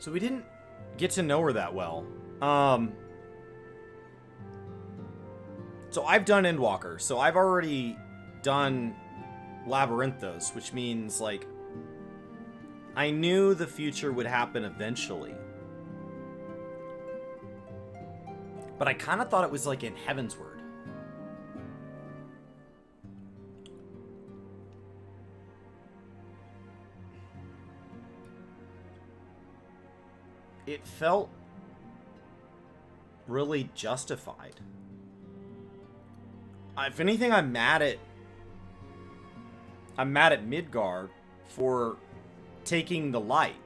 So we didn't get to know her that well. So I've done Endwalker, so I've already done Labyrinthos, which means, like, I knew the future would happen eventually. But I kind of thought it was, like, in Heavensward. It felt really justified. If anything, I'm mad at Midgar for taking the light.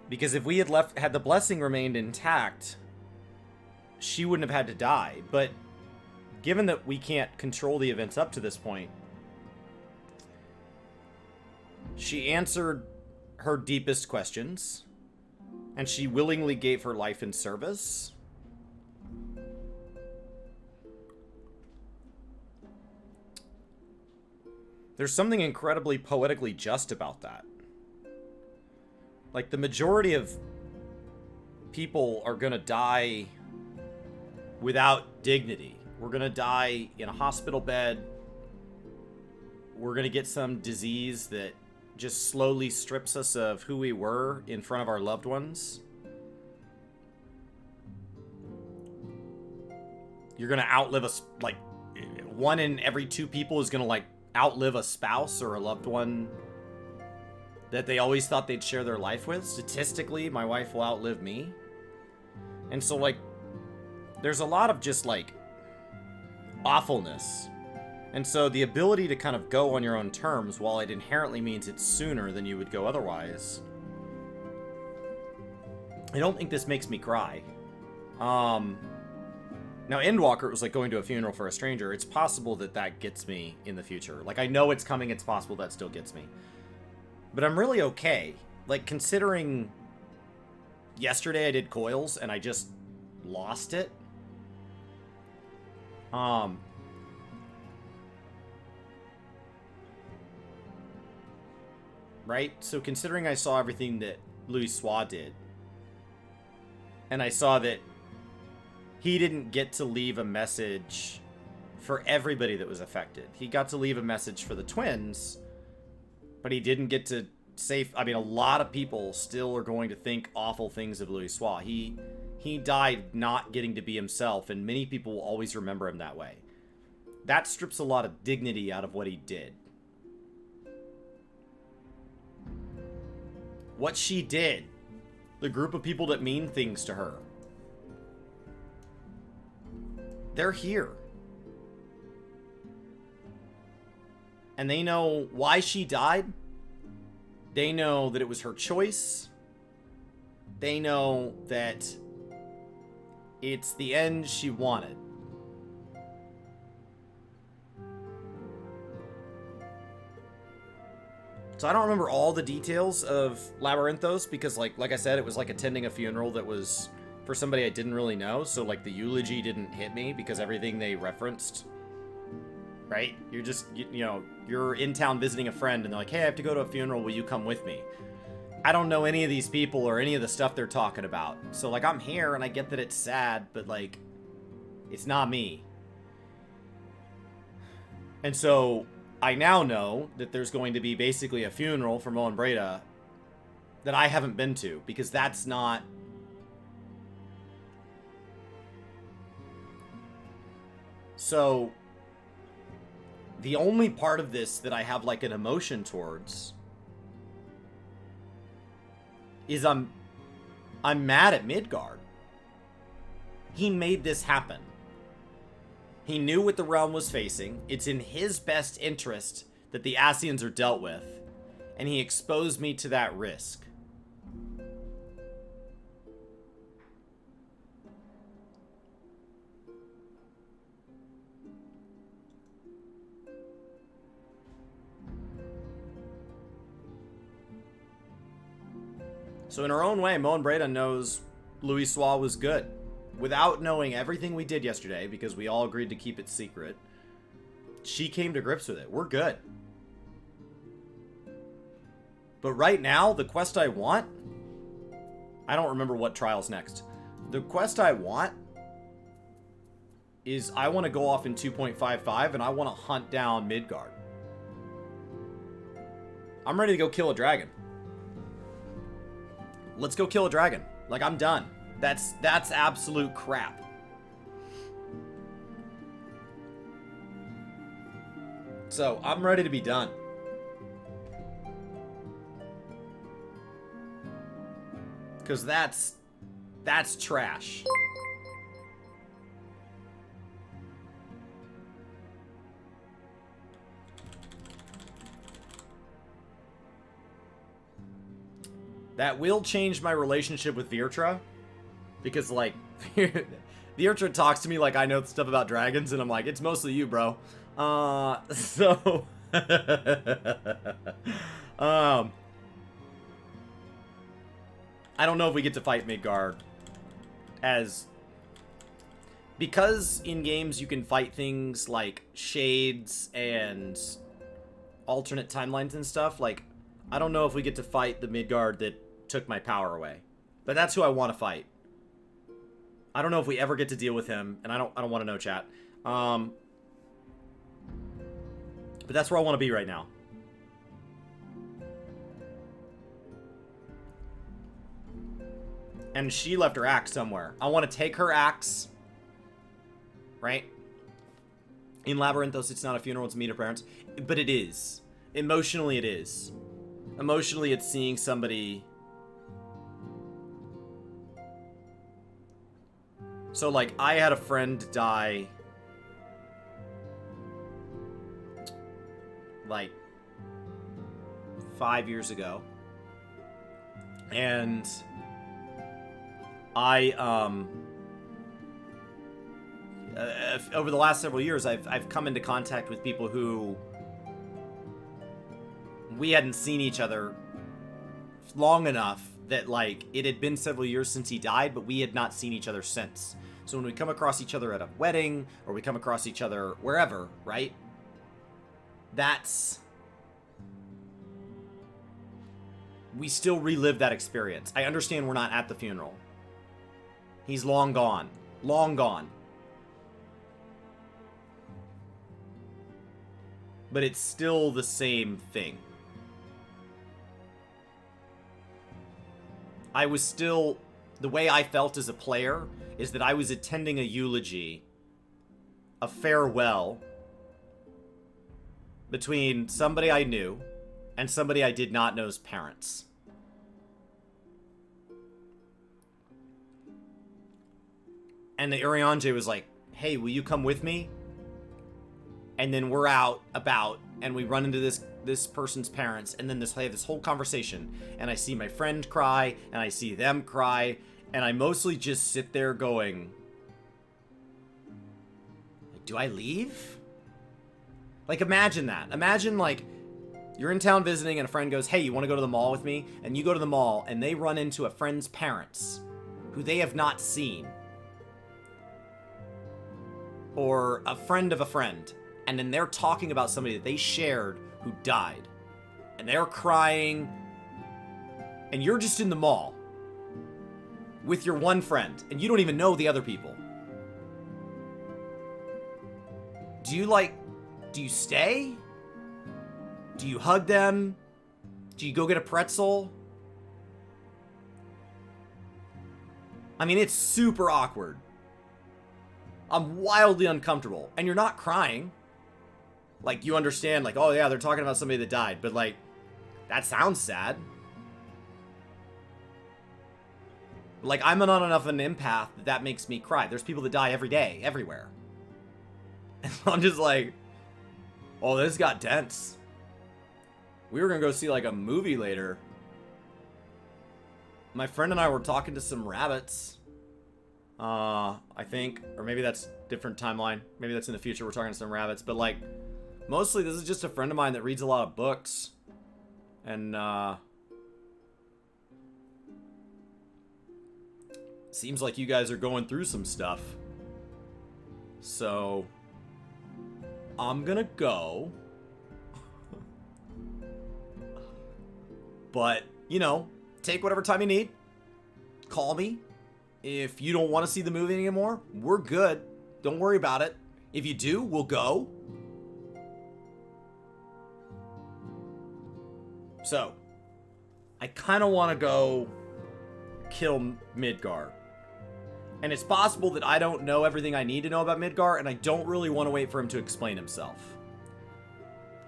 Because if we had the blessing remained intact, she wouldn't have had to die. But given that we can't control the events up to this point, she answered her deepest questions, and she willingly gave her life in service. There's something incredibly poetically just about that. Like, the majority of people are gonna die without dignity. We're gonna die in a hospital bed. We're gonna get some disease that just slowly strips us of who we were in front of our loved ones. You're gonna outlive us, like, 1 in every 2 people is gonna, like, outlive a spouse or a loved one that they always thought they'd share their life with. Statistically, my wife will outlive me. And so, like, there's a lot of just, like, awfulness. And so the ability to kind of go on your own terms, while it inherently means it's sooner than you would go otherwise, I don't think this makes me cry. Now, Endwalker, it was like going to a funeral for a stranger. It's possible that that gets me in the future. Like, I know it's coming. It's possible that still gets me. But I'm really okay. Like, considering yesterday I did coils and I just lost it. Right? So considering I saw everything that Louis Soir did, and I saw that he didn't get to leave a message for everybody that was affected. He got to leave a message for the twins, but he didn't get to say... I mean, a lot of people still are going to think awful things of Louis Soir. He died not getting to be himself, and many people will always remember him that way. That strips a lot of dignity out of what he did. What she did, the group of people that mean things to her, they're here. And they know why she died. They know that it was her choice. They know that it's the end she wanted. So I don't remember all the details of Labyrinthos because, like I said, it was like attending a funeral that was for somebody I didn't really know. So, like, the eulogy didn't hit me because everything they referenced, right? You're just, you know, you're in town visiting a friend and they're like, hey, I have to go to a funeral. Will you come with me? I don't know any of these people or any of the stuff they're talking about. So, like, I'm here and I get that it's sad, but, like, it's not me. And so I now know that there's going to be basically a funeral for Moen Breda that I haven't been to, because that's not... So, the only part of this that I have, like, an emotion towards is I'm mad at Midgard. He made this happen. He knew what the realm was facing. It's in his best interest that the Ascians are dealt with, and he exposed me to that risk. So in her own way, Moen Breda knows Louis Soir was good. Without knowing everything we did yesterday, because we all agreed to keep it secret, she came to grips with it. We're good. But right now, the quest I want I don't remember what trial's next. The quest I want is I want to go off in 2.55 and I want to hunt down Midgard. I'm ready to go kill a dragon. Let's go kill a dragon. Like, I'm done. That's absolute crap. So, I'm ready to be done. Because that's trash. That will change my relationship with Virtra. Because, like, Virtra talks to me like I know stuff about dragons, and I'm like, it's mostly you, bro. So... I don't know if we get to fight Midgard as... Because in games you can fight things like shades and alternate timelines and stuff, like, I don't know if we get to fight the Midgard that took my power away. But that's who I want to fight. I don't know if we ever get to deal with him, and I don't want to know, chat. But that's where I want to be right now. And she left her axe somewhere. I want to take her axe. Right? In Labyrinthos, it's not a funeral, it's meet her parents. But it is. Emotionally, it is. Emotionally, it's seeing somebody... So, like, I had a friend die... like... 5 years ago. And... over the last several years, I've come into contact with people who we hadn't seen each other long enough that, like, it had been several years since he died, but we had not seen each other since. So when we come across each other at a wedding, or we come across each other wherever, right? That's... we still relive that experience. I understand we're not at the funeral. He's long gone. Long gone. But it's still the same thing. I was still... the way I felt as a player is that I was attending a eulogy, a farewell, between somebody I knew and somebody I did not know's parents. And the Urianger was like, hey, will you come with me? And then we're out about, and we run into this person's parents, and then I have this whole conversation, and I see my friend cry, and I see them cry, and I mostly just sit there going, do I leave? Like, imagine that. Imagine, like, you're in town visiting, and a friend goes, hey, you want to go to the mall with me? And you go to the mall, and they run into a friend's parents, who they have not seen. Or a friend of a friend. And then they're talking about somebody that they shared who died. And they're crying. And you're just in the mall. With your one friend. And you don't even know the other people. Do you stay? Do you hug them? Do you go get a pretzel? I mean, it's super awkward. I'm wildly uncomfortable. And you're not crying. Like, you understand, like, oh yeah, they're talking about somebody that died. But, like, that sounds sad. Like, I'm not enough of an empath that makes me cry. There's people that die every day, everywhere. And I'm just like, oh, this got tense. We were gonna go see, like, a movie later. My friend and I were talking to some rabbits. I think, or maybe that's different timeline. Maybe that's in the future. We're talking to some rabbits, but, like, mostly this is just a friend of mine that reads a lot of books, and seems like you guys are going through some stuff. So I'm gonna go, but, you know, take whatever time you need. call me. If you don't want to see the movie anymore, we're good. Don't worry about it. If you do, we'll go. So, I kind of want to go kill Midgar. And it's possible that I don't know everything I need to know about Midgar, and I don't really want to wait for him to explain himself.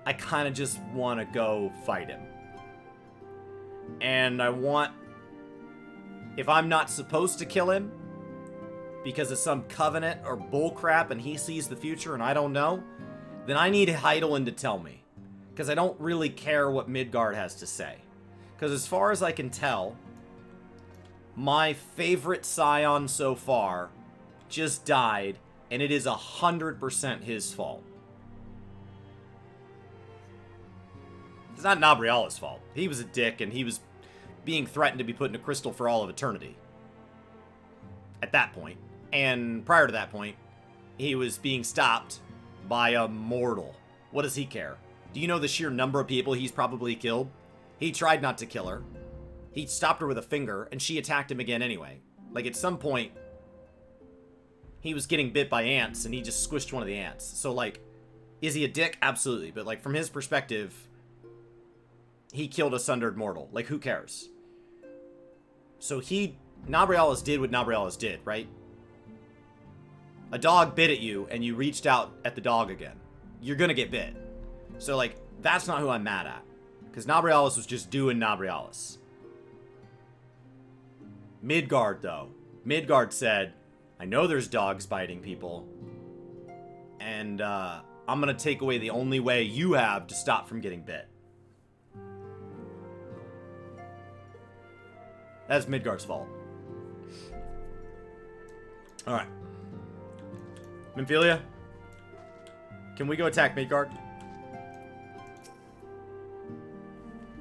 I kind of just want to go fight him. And I want... If I'm not supposed to kill him, because of some covenant or bullcrap and he sees the future and I don't know, then I need Heidelin to tell me. Because I don't really care what Midgard has to say. Because as far as I can tell, my favorite scion so far just died, and it is 100% his fault. It's not Nabriala's fault. He was a dick, and he was being threatened to be put in a crystal for all of eternity. At that point. And prior to that point, he was being stopped by a mortal. What does he care? Do you know the sheer number of people he's probably killed? He tried not to kill her. He stopped her with a finger, and she attacked him again anyway. Like, at some point, he was getting bit by ants, and he just squished one of the ants. So, like, is he a dick? Absolutely. But, like, from his perspective, he killed a sundered mortal. Like, who cares? So Nabrialis did what Nabrialis did, right? A dog bit at you, and you reached out at the dog again. You're gonna get bit. So, like, that's not who I'm mad at. Because Nabrialis was just doing Nabrialis. Midgard, though. Midgard said, I know there's dogs biting people. And, I'm gonna take away the only way you have to stop from getting bit. That's Midgard's fault. Alright. Nymphelia, can we go attack Midgard?